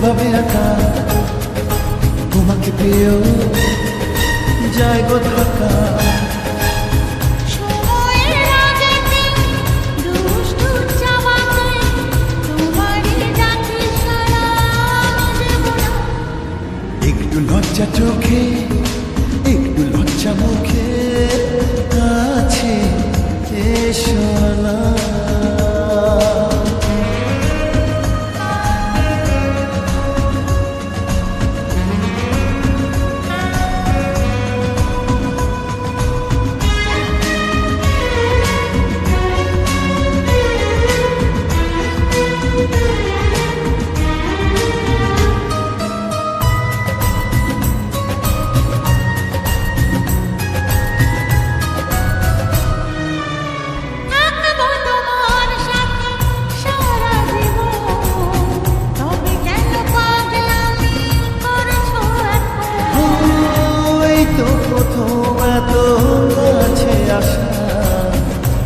যেভাবে আঁকা তোমাকে পেয়েও যায় গো ঢাকা। একটু লজ্জা চোখে একটু লজ্জা মুখে কাছে এসো না।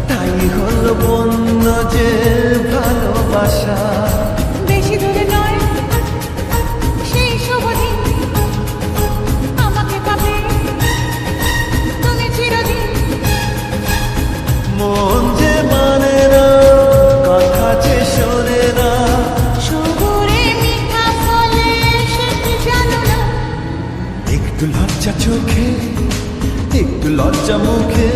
তাই হলো বন্য যে ভালোবাসা, বেশি দূরে নয় সেই শুভ দিন, আমাকে পাবে তুমি চিরদিন। মন যে মানে না কথা যে শোনে না, সবুরে মিঠা ফলে সে কি জানো না। একটু লজ্জা চোখে একটু লজ্জা মুখে